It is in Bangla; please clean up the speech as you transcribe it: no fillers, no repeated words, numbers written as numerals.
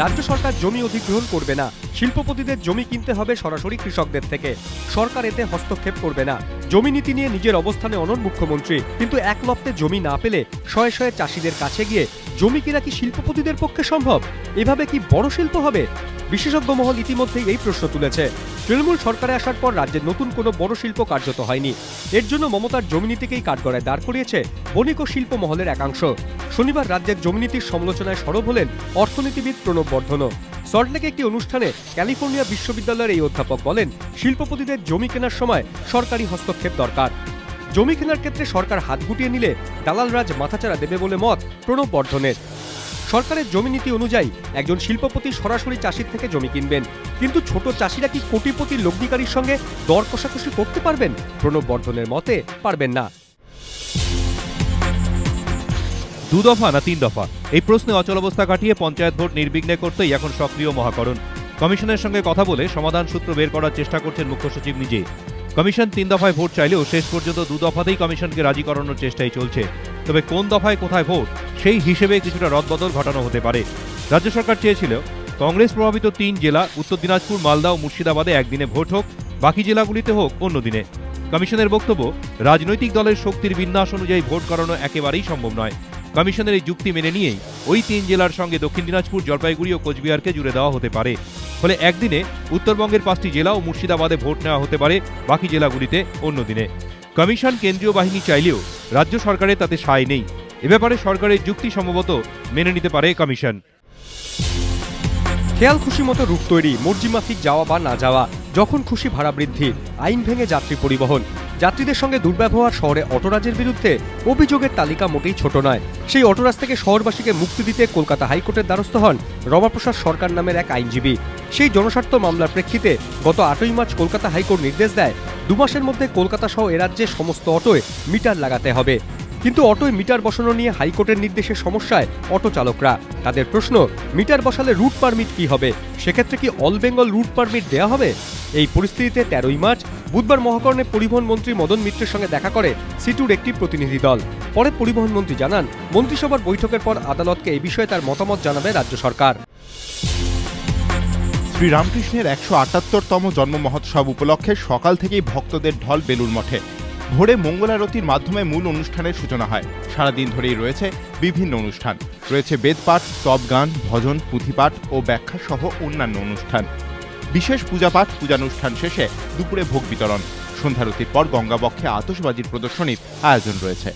রাজ্য সরকার জমি অধিগ্রহণ করবে না, শিল্পপতিদের জমি কিনতে হবে সরাসরি কৃষকদের থেকে। সরকার এতে হস্তক্ষেপ করবে না। জমি নীতি নিয়ে নিজের অবস্থানে অনড় মুখ্যমন্ত্রী। কিন্তু এক লপ্তে জমি না পেলে শয়ে শয়ে চাষিদের কাছে গিয়ে জমি কিনা কি শিল্পপতিদের পক্ষে সম্ভব? এভাবে কি বড় শিল্প হবে? বিশেষজ্ঞ মহল ইতিমধ্যেই এই প্রশ্ন তুলেছে। তৃণমূল সরকারে আসার পর রাজ্যে নতুন কোনো বড় শিল্প কার্যত হয়নি। এর জন্য মমতার জমিনীতিকেই কাঠগড়ায় দাঁড় করিয়েছে বণিক ও শিল্প মহলের একাংশ। শনিবার রাজ্যের জমিনীতির সমালোচনায় সরব হলেন অর্থনীতিবিদ প্রণব বর্ধনও। সল্টলেকে একটি অনুষ্ঠানে ক্যালিফোর্নিয়া বিশ্ববিদ্যালয়ের এই অধ্যাপক বলেন, শিল্পপতিদের জমি কেনার সময় সরকারি হস্তক্ষেপ দরকার। জমি কেনার ক্ষেত্রে সরকার হাত গুটিয়ে নিলে দালালরাজ মাথাচাড়া দেবে বলে মত প্রণব বর্ধনের। সরকারের জমি নীতি অনুযায়ী একজন শিল্পপতি সরাসরি চাষির থেকে জমি কিনবেন, কিন্তু ছোট চাষিরা কি কোটিপতি লগ্নিকারীর সঙ্গে দর কষাকষি করতে পারবেন? প্রণব বর্ধনের মতে পারবেন না। 2 দফা না 3 দফা, এই প্রশ্নে অচলাবস্থা কাটিয়ে পঞ্চায়েত ভোট নির্বিঘ্নে করতেই এখন সক্রিয় মহাকরণ। কমিশনের সঙ্গে কথা বলে সমাধান সূত্র বের করার চেষ্টা করছেন মুখ্য সচিব নিজে। কমিশন 3 দফায় ভোট চাইলেও শেষ পর্যন্ত 2 দফাতেই কমিশনকে রাজি করানোর চেষ্টাই চলছে। তবে কোন দফায় কোথায় ভোট, সেই হিসেবে কিছুটা রদবদল ঘটানো হতে পারে। রাজ্য সরকার চেয়েছিল কংগ্রেস প্রভাবিত 3 জেলা উত্তর দিনাজপুর, মালদা ও মুর্শিদাবাদে একদিনে ভোট হোক, বাকি জেলাগুলিতে হোক অন্য দিনে। কমিশনের বক্তব্য, রাজনৈতিক দলের শক্তির বিন্যাস অনুযায়ী ভোট করানো একেবারেই সম্ভব নয়। কমিশনের এই যুক্তি মেনে নিয়েই ওই 3 জেলার সঙ্গে দক্ষিণ দিনাজপুর, জলপাইগুড়ি ও কোচবিহারকে জুড়ে দেওয়া হতে পারে। ফলে একদিনে উত্তরবঙ্গের 5টি জেলা ও মুর্শিদাবাদে ভোট নেওয়া হতে পারে, বাকি জেলাগুলিতে অন্য দিনে। কমিশন কেন্দ্রীয় বাহিনী চাইলেও রাজ্য সরকারের তাতে সায় নেই। এ ব্যাপারে সরকারের যুক্তি সম্ভবত মেনে নিতে পারে কমিশন। খেয়াল খুশি মতো রুট তৈরি, মর্জিমাফিক যাওয়া বা না যাওয়া, যখন খুশি ভাড়া বৃদ্ধি, আইন ভেঙে যাত্রী পরিবহন, যাত্রীদের সঙ্গে দুর্ব্যবহার, শহরে অটোরাজের বিরুদ্ধে অভিযোগের তালিকা মোটেই ছোট নয়। সেই অটোরাজ থেকে শহরবাসীকে মুক্তি দিতে কলকাতা হাইকোর্টের দ্বারস্থ হন রমাপ্রসাদ সরকার নামের এক আইনজীবী। সেই জনস্বার্থ মামলার প্রেক্ষিতে গত 8ই মার্চ কলকাতা হাইকোর্ট নির্দেশ দেয়, 2 মাসের মধ্যে কলকাতা সহ এরাজ্যে সমস্ত অটোয় মিটার লাগাতে হবে। কিন্তু অটোয় মিটার বসানো নিয়ে হাইকোর্টের নির্দেশের সমস্যায় অটো চালকরা। তাদের প্রশ্ন, মিটার বসালে রুট পারমিট কি হবে? সেক্ষেত্রে কি অল বেঙ্গল রুট পারমিট দেওয়া হবে? এই পরিস্থিতিতে 13ই মার্চ বুধবার মহাকরণে পরিবহন মন্ত্রী মদন মিত্রের সঙ্গে দেখা করে সিটুর একটি প্রতিনিধি দল। পরে পরিবহন মন্ত্রী জানান, মন্ত্রিসভার বৈঠকের পর আদালতকে এই বিষয়ে তার মতামত জানাবে রাজ্য সরকার। শ্রীরামকৃষ্ণের 178তম জন্ম মহোৎসব উপলক্ষে সকাল থেকেই ভক্তদের ঢল বেলুড় মঠে। ভোরে মঙ্গলারতির মাধ্যমে মূল অনুষ্ঠানের সূচনা হয়। সারাদিন ধরেই রয়েছে বিভিন্ন অনুষ্ঠান, রয়েছে বেদপাঠ, স্তব গান, ভজন, পুঁথিপাঠ ও ব্যাখ্যা সহ অন্যান্য অনুষ্ঠান। বিশেষ পূজাপাঠ, পূজানুষ্ঠান শেষে দুপুরে ভোগ বিতরণ। সন্ধ্যারতির পর গঙ্গাবক্ষে আতশবাজির প্রদর্শনীর আয়োজন রয়েছে।